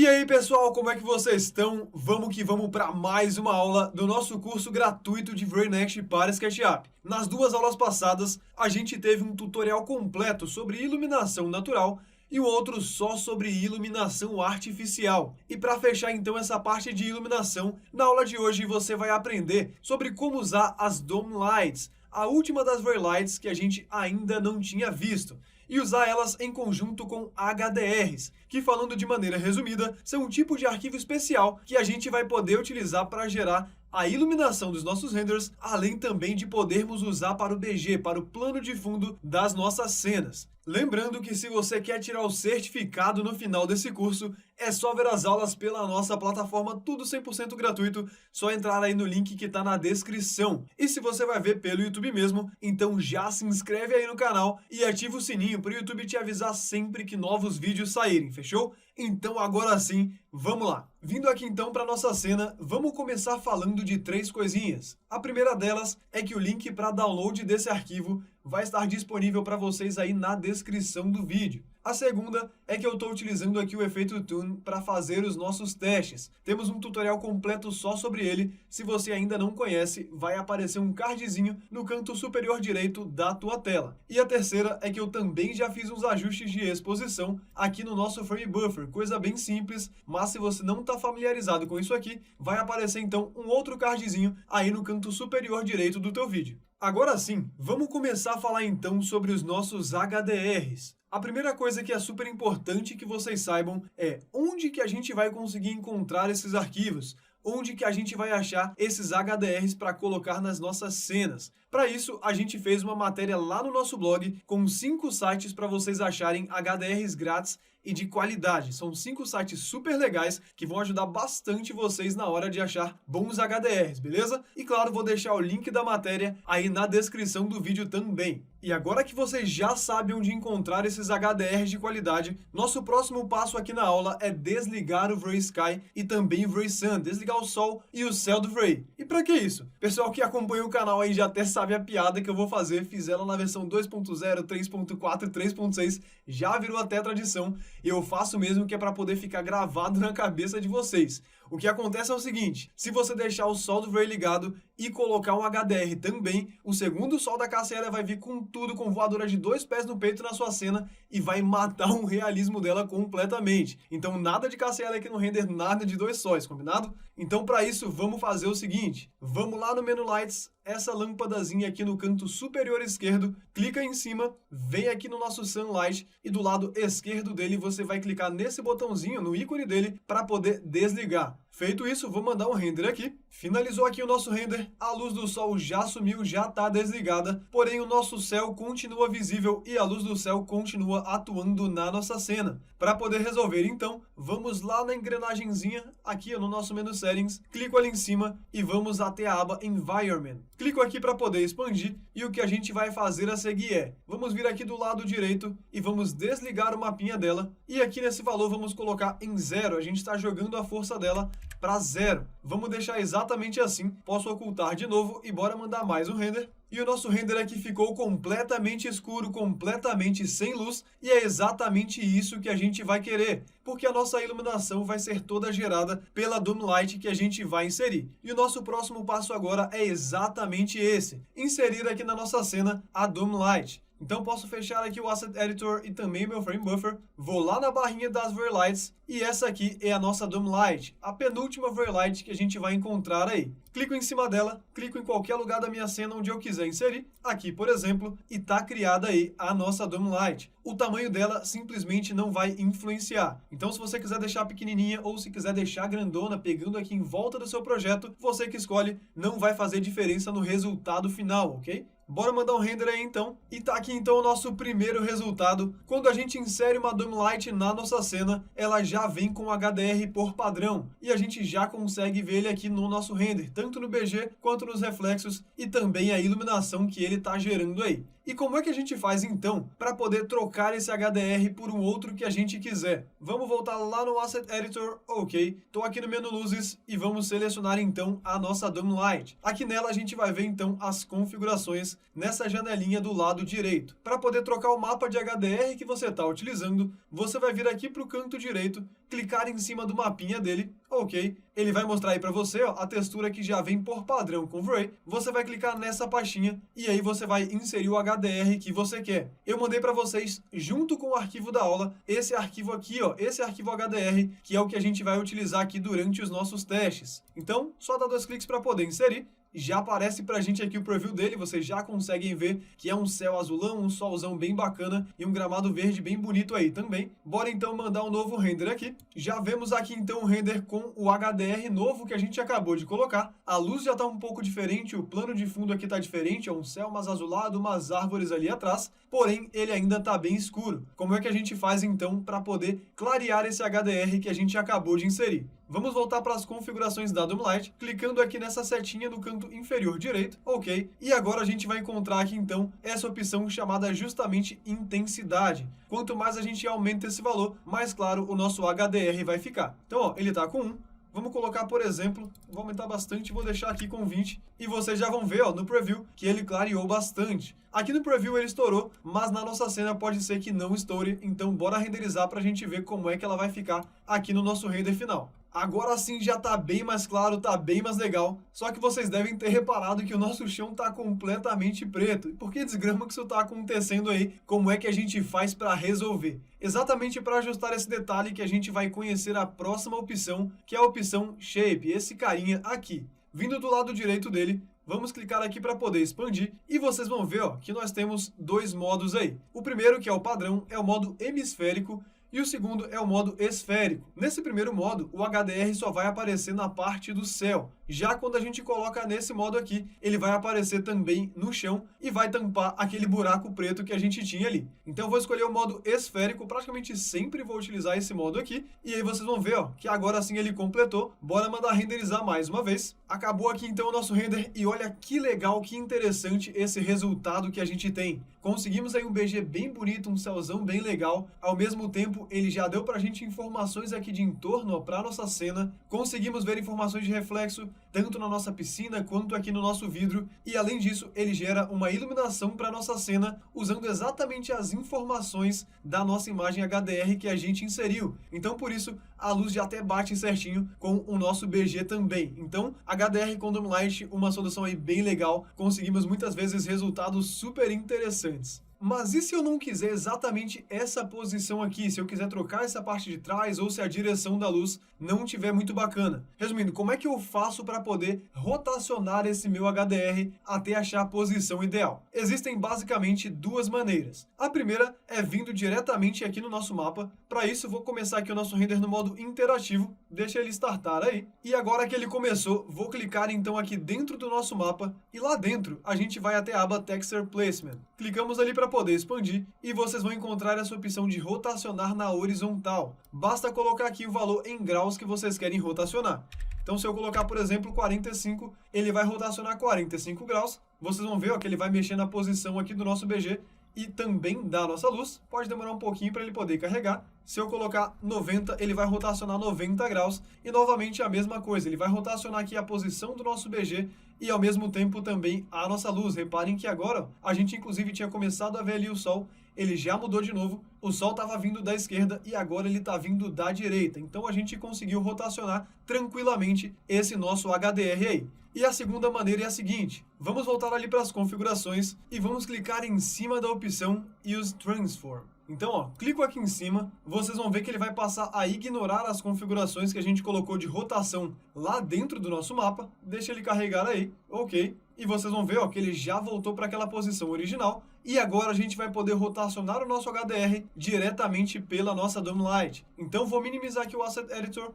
E aí pessoal, como é que vocês estão? Vamos que vamos para mais uma aula do nosso curso gratuito de VRayNext para SketchUp. Nas duas aulas passadas, a gente teve um tutorial completo sobre iluminação natural e o outro só sobre iluminação artificial. E para fechar então essa parte de iluminação, na aula de hoje você vai aprender sobre como usar as Dome Lights, a última das VRLights que a gente ainda não tinha visto, e usar elas em conjunto com HDRs, que, falando de maneira resumida, são um tipo de arquivo especial que a gente vai poder utilizar para gerar a iluminação dos nossos renders, além também de podermos usar para o BG, para o plano de fundo das nossas cenas. Lembrando que se você quer tirar o certificado no final desse curso, é só ver as aulas pela nossa plataforma, tudo 100% gratuito, só entrar aí no link que está na descrição. E se você vai ver pelo YouTube mesmo, então já se inscreve aí no canal e ativa o sininho para o YouTube te avisar sempre que novos vídeos saírem, fechou? Então agora sim, vamos lá. Vindo aqui então para nossa cena, vamos começar falando de três coisinhas. A primeira delas é que o link para download desse arquivo vai estar disponível para vocês aí na descrição do vídeo. A segunda é que eu estou utilizando aqui o efeito Toon para fazer os nossos testes. Temos um tutorial completo só sobre ele. Se você ainda não conhece, vai aparecer um cardzinho no canto superior direito da tua tela. E a terceira é que eu também já fiz uns ajustes de exposição aqui no nosso Frame Buffer, coisa bem simples, mas se você não está familiarizado com isso aqui, vai aparecer então um outro cardzinho aí no canto superior direito do teu vídeo. Agora sim, vamos começar a falar então sobre os nossos HDRs. A primeira coisa que é super importante que vocês saibam é onde que a gente vai conseguir encontrar esses arquivos, onde que a gente vai achar esses HDRs para colocar nas nossas cenas. Para isso, a gente fez uma matéria lá no nosso blog com 5 sites para vocês acharem HDRs grátis e de qualidade. São 5 sites super legais que vão ajudar bastante vocês na hora de achar bons HDRs, beleza? E claro, vou deixar o link da matéria aí na descrição do vídeo também. E agora que vocês já sabem onde encontrar esses HDRs de qualidade, nosso próximo passo aqui na aula é desligar o VRaySky e também o VRaySun, desligar o sol e o céu do Vray. E para que isso? Pessoal que acompanha o canal aí já até sabe a piada que eu vou fazer, fiz ela na versão 2.0, 3.4 e 3.6, já virou até tradição, e eu faço mesmo que é para poder ficar gravado na cabeça de vocês. O que acontece é o seguinte, se você deixar o sol do Vray ligado e colocar um HDR também, o segundo sol da Cassiela vai vir com tudo, com voadora de 2 pés no peito na sua cena e vai matar o realismo dela completamente. Então nada de Cassiela aqui no render, nada de 2 sóis, combinado? Então para isso vamos fazer o seguinte, vamos lá no menu Lights, essa lâmpadazinha aqui no canto superior esquerdo, clica em cima, vem aqui no nosso Sunlight e do lado esquerdo dele você vai clicar nesse botãozinho, no ícone dele, para poder desligar. Feito isso, vou mandar um render aqui. Finalizou aqui o nosso render, a luz do sol já sumiu, já está desligada, porém o nosso céu continua visível e a luz do céu continua atuando na nossa cena. Para poder resolver então, vamos lá na engrenagemzinha, aqui no nosso menu Settings, clico ali em cima e vamos até a aba Environment. Clico aqui para poder expandir e o que a gente vai fazer a seguir é, vamos vir aqui do lado direito e vamos desligar o mapinha dela e aqui nesse valor vamos colocar em 0, a gente está jogando a força dela para 0. Vamos deixar exatamente assim, posso ocultar de novo e bora mandar mais um render. E o nosso render aqui ficou completamente escuro, completamente sem luz, e é exatamente isso que a gente vai querer, porque a nossa iluminação vai ser toda gerada pela Dome Light que a gente vai inserir. E o nosso próximo passo agora é exatamente esse, inserir aqui na nossa cena a Dome Light. Então posso fechar aqui o Asset Editor e também meu Frame Buffer, vou lá na barrinha das VRLights e essa aqui é a nossa Dome Light, a penúltima VRLight que a gente vai encontrar aí. Clico em cima dela, clico em qualquer lugar da minha cena onde eu quiser inserir, aqui por exemplo, e está criada aí a nossa Dome Light. O tamanho dela simplesmente não vai influenciar. Então se você quiser deixar pequenininha ou se quiser deixar grandona, pegando aqui em volta do seu projeto, você que escolhe, não vai fazer diferença no resultado final, ok? Bora mandar um render aí então. E tá aqui então o nosso primeiro resultado. Quando a gente insere uma Dome Light na nossa cena, ela já vem com HDR por padrão. E a gente já consegue ver ele aqui no nosso render, tanto no BG quanto nos reflexos e também a iluminação que ele tá gerando aí. E como é que a gente faz então para poder trocar esse HDR por um outro que a gente quiser? Vamos voltar lá no Asset Editor, ok, estou aqui no menu Luzes e vamos selecionar então a nossa Dome Light. Aqui nela a gente vai ver então as configurações vocês nessa janelinha do lado direito. Para poder trocar o mapa de HDR que você está utilizando, você vai vir aqui para o canto direito, clicar em cima do mapinha dele, ok? Ele vai mostrar aí para você a textura que já vem por padrão com o Vray. Você vai clicar nessa pastinha e aí você vai inserir o HDR que você quer. Eu mandei para vocês, junto com o arquivo da aula, esse arquivo aqui, esse arquivo HDR, que é o que a gente vai utilizar aqui durante os nossos testes. Então, só dá 2 cliques para poder inserir. Já aparece pra gente aqui o preview dele, vocês já conseguem ver que é um céu azulão, um solzão bem bacana e um gramado verde bem bonito aí também. Bora então mandar um novo render aqui. Já vemos aqui então o render com o HDR novo que a gente acabou de colocar. A luz já tá um pouco diferente, o plano de fundo aqui tá diferente, é um céu mais azulado, umas árvores ali atrás, porém ele ainda tá bem escuro. Como é que a gente faz então para poder clarear esse HDR que a gente acabou de inserir? Vamos voltar para as configurações da Doomlight, clicando aqui nessa setinha no canto inferior direito, ok? E agora a gente vai encontrar aqui então essa opção chamada justamente intensidade. Quanto mais a gente aumenta esse valor, mais claro o nosso HDR vai ficar. Então, ó, ele tá com 1. Vamos colocar, por exemplo, vou aumentar bastante, vou deixar aqui com 20. E vocês já vão ver, ó, no preview que ele clareou bastante. Aqui no preview ele estourou, mas na nossa cena pode ser que não estoure. Então bora renderizar pra gente ver como é que ela vai ficar aqui no nosso render final. Agora sim já tá bem mais claro, tá bem mais legal. Só que vocês devem ter reparado que o nosso chão tá completamente preto. E por que desgrama que isso tá acontecendo aí? Como é que a gente faz para resolver? Exatamente para ajustar esse detalhe que a gente vai conhecer a próxima opção, que é a opção Shape, esse carinha aqui. Vindo do lado direito dele, vamos clicar aqui para poder expandir e vocês vão ver, ó, que nós temos 2 modos aí. O primeiro, que é o padrão, é o modo hemisférico, e o segundo é o modo esférico. Nesse primeiro modo, o HDR só vai aparecer na parte do céu. Já quando a gente coloca nesse modo aqui, ele vai aparecer também no chão e vai tampar aquele buraco preto que a gente tinha ali. Então eu vou escolher o modo esférico, praticamente sempre vou utilizar esse modo aqui. E aí vocês vão ver, ó, que agora sim ele completou. Bora mandar renderizar mais uma vez. Acabou aqui então o nosso render e olha que legal, que interessante esse resultado que a gente tem. Conseguimos aí um BG bem bonito, um céuzão bem legal. Ao mesmo tempo, ele já deu pra gente informações aqui de entorno para nossa cena. Conseguimos ver informações de reflexo, tanto na nossa piscina quanto aqui no nosso vidro. E além disso, ele gera uma iluminação para nossa cena, usando exatamente as informações da nossa imagem HDR que a gente inseriu. Então, por isso, a luz já até bate certinho com o nosso BG também. Então, HDR com Doomlight, uma solução aí bem legal. Conseguimos muitas vezes resultados super interessantes. Mas e se eu não quiser exatamente essa posição aqui? Se eu quiser trocar essa parte de trás ou se a direção da luz não estiver muito bacana? Resumindo, como é que eu faço para poder rotacionar esse meu HDR até achar a posição ideal? Existem basicamente 2 maneiras. A primeira é vindo diretamente aqui no nosso mapa. Para isso, vou começar aqui o nosso render no modo interativo. Deixa ele startar aí. E agora que ele começou, vou clicar então aqui dentro do nosso mapa. E lá dentro, a gente vai até a aba Texture Placement. Clicamos ali para poder expandir e vocês vão encontrar essa opção de rotacionar na horizontal. Basta colocar aqui o valor em graus que vocês querem rotacionar. Então se eu colocar, por exemplo, 45, ele vai rotacionar 45 graus. Vocês vão ver, ó, que ele vai mexer na posição aqui do nosso BG e também da nossa luz. Pode demorar um pouquinho para ele poder carregar. Se eu colocar 90, ele vai rotacionar 90 graus. E novamente a mesma coisa, ele vai rotacionar aqui a posição do nosso BG e ao mesmo tempo também a nossa luz. Reparem que agora a gente inclusive tinha começado a ver ali o sol, ele já mudou de novo. O sol estava vindo da esquerda e agora ele está vindo da direita. Então a gente conseguiu rotacionar tranquilamente esse nosso HDR aí. E a segunda maneira é a seguinte, vamos voltar ali para as configurações e vamos clicar em cima da opção Use Transform. Então, ó, clico aqui em cima, vocês vão ver que ele vai passar a ignorar as configurações que a gente colocou de rotação lá dentro do nosso mapa. Deixa ele carregar aí, ok. E vocês vão ver, ó, que ele já voltou para aquela posição original. E agora a gente vai poder rotacionar o nosso HDR diretamente pela nossa Doomlight. Então, vou minimizar aqui o Asset Editor.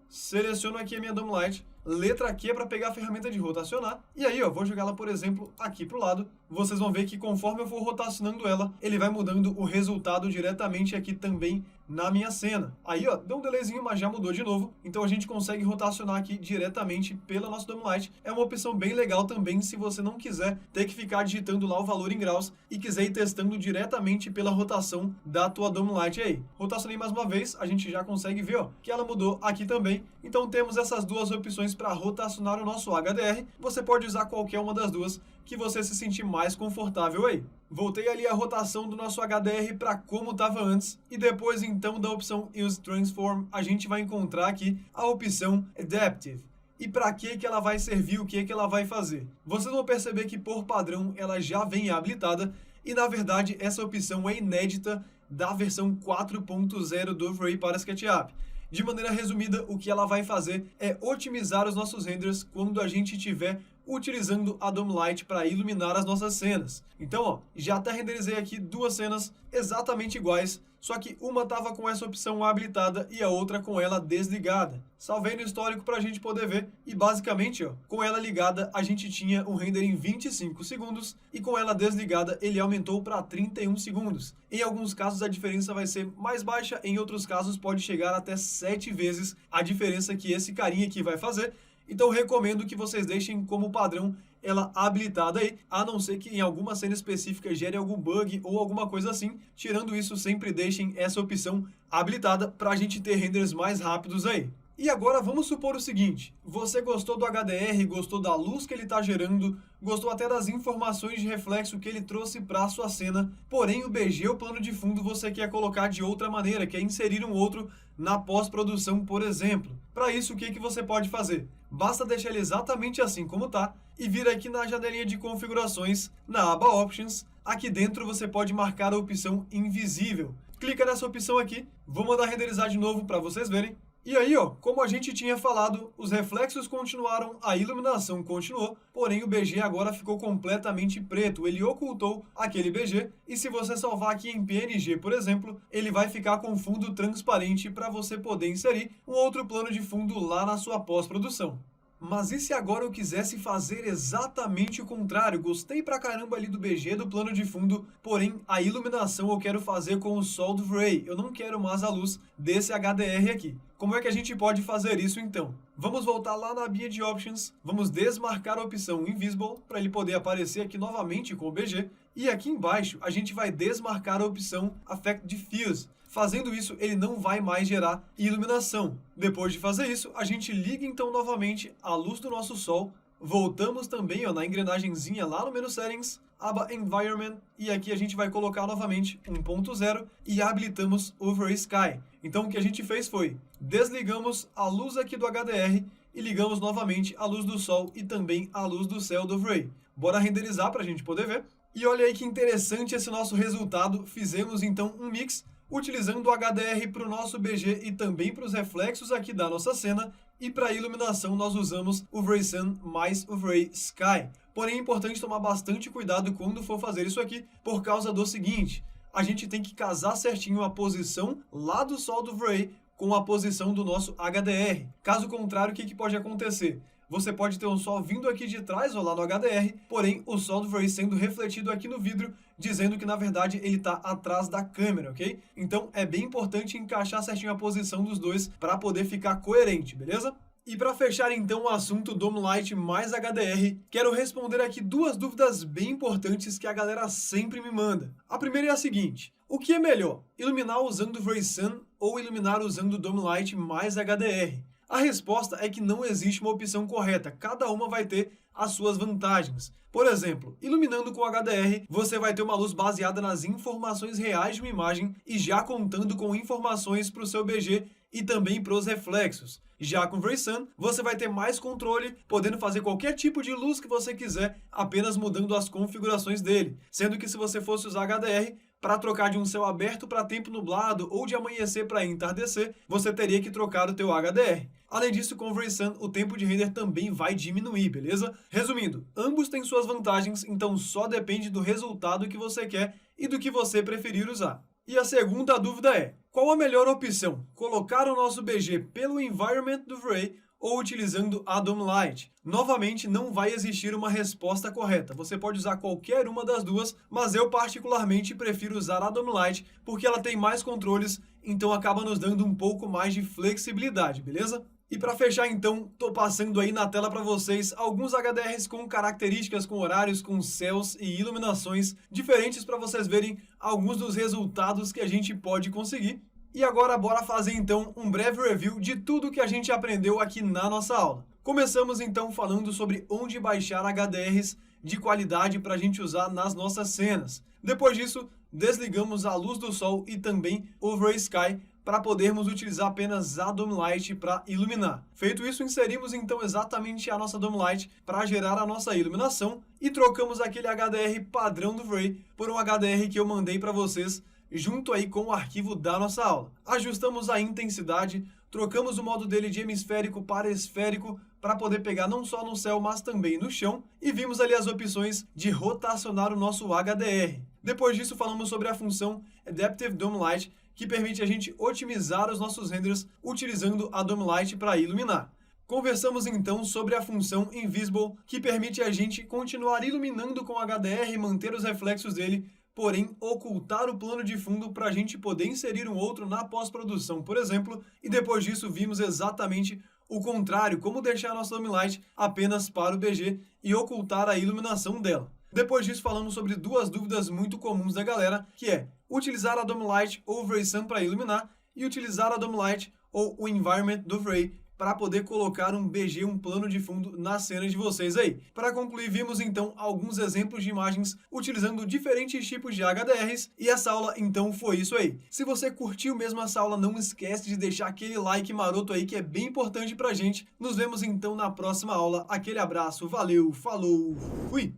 Seleciono aqui a minha Doomlight, letra Q para pegar a ferramenta de rotacionar, e aí, ó, vou jogar ela, por exemplo, aqui pro lado. Vocês vão ver que conforme eu for rotacionando ela, ele vai mudando o resultado diretamente aqui também na minha cena. Aí, ó, deu um delayzinho, mas já mudou de novo, então a gente consegue rotacionar aqui diretamente pela nossa Doomlight. É uma opção bem legal também se você não quiser ter que ficar digitando lá o valor em graus e quiser ir testando diretamente pela rotação da tua Doomlight aí. Rotacionei mais uma vez, a gente já consegue ver, ó, que ela mudou aqui também. Então temos essas 2 opções para rotacionar o nosso HDR. Você pode usar qualquer uma das duas, que você se sentir mais confortável aí. Voltei ali a rotação do nosso HDR para como estava antes, e depois então da opção Use Transform, a gente vai encontrar aqui a opção Adaptive. E para que ela vai servir, o que ela vai fazer? Vocês vão perceber que por padrão ela já vem habilitada, e na verdade essa opção é inédita da versão 4.0 do Overlay para SketchUp. De maneira resumida, o que ela vai fazer é otimizar os nossos renders quando a gente estiver utilizando a Dome Light para iluminar as nossas cenas. Então, ó, já até renderizei aqui duas cenas exatamente iguais, só que uma estava com essa opção habilitada e a outra com ela desligada. Salvei no histórico para a gente poder ver e basicamente, ó, com ela ligada a gente tinha um render em 25 segundos e com ela desligada ele aumentou para 31 segundos. Em alguns casos a diferença vai ser mais baixa, em outros casos pode chegar até 7 vezes a diferença que esse carinha aqui vai fazer. Então recomendo que vocês deixem como padrão ela habilitada aí, a não ser que em alguma cena específica gere algum bug ou alguma coisa assim. Tirando isso, sempre deixem essa opção habilitada para a gente ter renders mais rápidos aí. E agora vamos supor o seguinte, você gostou do HDR, gostou da luz que ele está gerando, gostou até das informações de reflexo que ele trouxe para a sua cena, porém o BG, o plano de fundo, você quer colocar de outra maneira, quer inserir um outro na pós-produção, por exemplo. Para isso, o que você pode fazer? Basta deixar ele exatamente assim como está e vir aqui na janelinha de configurações, na aba Options. Aqui dentro você pode marcar a opção Invisível. Clica nessa opção aqui, vou mandar renderizar de novo para vocês verem. E aí, ó, como a gente tinha falado, os reflexos continuaram, a iluminação continuou, porém o BG agora ficou completamente preto, ele ocultou aquele BG, e se você salvar aqui em PNG, por exemplo, ele vai ficar com fundo transparente para você poder inserir um outro plano de fundo lá na sua pós-produção. Mas e se agora eu quisesse fazer exatamente o contrário? Gostei pra caramba ali do BG, do plano de fundo, porém a iluminação eu quero fazer com o sol do Ray. Eu não quero mais a luz desse HDR aqui. Como é que a gente pode fazer isso então? Vamos voltar lá na abinha de Options, vamos desmarcar a opção Invisible para ele poder aparecer aqui novamente com o BG. E aqui embaixo a gente vai desmarcar a opção Affect Diffuse. Fazendo isso, ele não vai mais gerar iluminação. Depois de fazer isso, a gente liga então novamente a luz do nosso sol. Voltamos também, ó, na engrenagemzinha lá no menu Settings, aba Environment, e aqui a gente vai colocar novamente 1.0 e habilitamos Overlay Sky. Então o que a gente fez foi, desligamos a luz aqui do HDR e ligamos novamente a luz do sol e também a luz do céu do Overlay. Bora renderizar para a gente poder ver. E olha aí que interessante esse nosso resultado. Fizemos então um mix, utilizando o HDR para o nosso BG e também para os reflexos aqui da nossa cena, e para a iluminação nós usamos o Overlay Sun mais o Overlay Sky. Porém é importante tomar bastante cuidado quando for fazer isso aqui, por causa do seguinte, a gente tem que casar certinho a posição lá do sol do Overlay com a posição do nosso HDR. Caso contrário, o que pode acontecer? Você pode ter um sol vindo aqui de trás, ou lá no HDR, porém o sol do Overlay sendo refletido aqui no vidro, dizendo que na verdade ele está atrás da câmera, ok? Então é bem importante encaixar certinho a posição dos dois para poder ficar coerente, beleza? E para fechar então o assunto Dome Light mais HDR, quero responder aqui duas dúvidas bem importantes que a galera sempre me manda. A primeira é a seguinte, o que é melhor, iluminar usando o Overlay Sun ou iluminar usando o Dome Light mais HDR? A resposta é que não existe uma opção correta, cada uma vai ter as suas vantagens. Por exemplo, iluminando com HDR, você vai ter uma luz baseada nas informações reais de uma imagem e já contando com informações para o seu BG e também para os reflexos. Já com o Overlay Sun, você vai ter mais controle, podendo fazer qualquer tipo de luz que você quiser, apenas mudando as configurações dele. Sendo que se você fosse usar HDR, para trocar de um céu aberto para tempo nublado ou de amanhecer para entardecer, você teria que trocar o teu HDR. Além disso, com o Overlay Sun, o tempo de render também vai diminuir, beleza? Resumindo, ambos têm suas vantagens, então só depende do resultado que você quer e do que você preferir usar. E a segunda dúvida é, qual a melhor opção? Colocar o nosso BG pelo environment do Overlay ou utilizando a Dome Light? Novamente, não vai existir uma resposta correta. Você pode usar qualquer uma das duas, mas eu particularmente prefiro usar a Dome Light porque ela tem mais controles, então acaba nos dando um pouco mais de flexibilidade, beleza? E para fechar então, tô passando aí na tela para vocês alguns HDRs com características, com horários, com céus e iluminações diferentes para vocês verem alguns dos resultados que a gente pode conseguir. E agora bora fazer então um breve review de tudo que a gente aprendeu aqui na nossa aula. Começamos então falando sobre onde baixar HDRs de qualidade para a gente usar nas nossas cenas. Depois disso, desligamos a luz do sol e também o Vray Sky para podermos utilizar apenas a Dome Light para iluminar. Feito isso, inserimos então exatamente a nossa Dome Light para gerar a nossa iluminação e trocamos aquele HDR padrão do Vray por um HDR que eu mandei para vocês junto aí com o arquivo da nossa aula. Ajustamos a intensidade, trocamos o modo dele de hemisférico para esférico para poder pegar não só no céu, mas também no chão, e vimos ali as opções de rotacionar o nosso HDR. Depois disso, falamos sobre a função Adaptive Dome Light, que permite a gente otimizar os nossos renders utilizando a Dome Light para iluminar. Conversamos então sobre a função Invisible, que permite a gente continuar iluminando com o HDR e manter os reflexos dele, porém ocultar o plano de fundo para a gente poder inserir um outro na pós-produção, por exemplo, e depois disso vimos exatamente o contrário, como deixar a nossa Dome Light apenas para o BG e ocultar a iluminação dela. Depois disso falamos sobre duas dúvidas muito comuns da galera, que é utilizar a Dome Light ou o Vray Sun para iluminar e utilizar a Dome Light ou o Environment do Vray para poder colocar um BG, um plano de fundo nas cenas de vocês aí. Para concluir, vimos então alguns exemplos de imagens utilizando diferentes tipos de HDRs e essa aula então foi isso aí. Se você curtiu mesmo essa aula, não esquece de deixar aquele like maroto aí que é bem importante pra gente. Nos vemos então na próxima aula. Aquele abraço, valeu, falou, fui!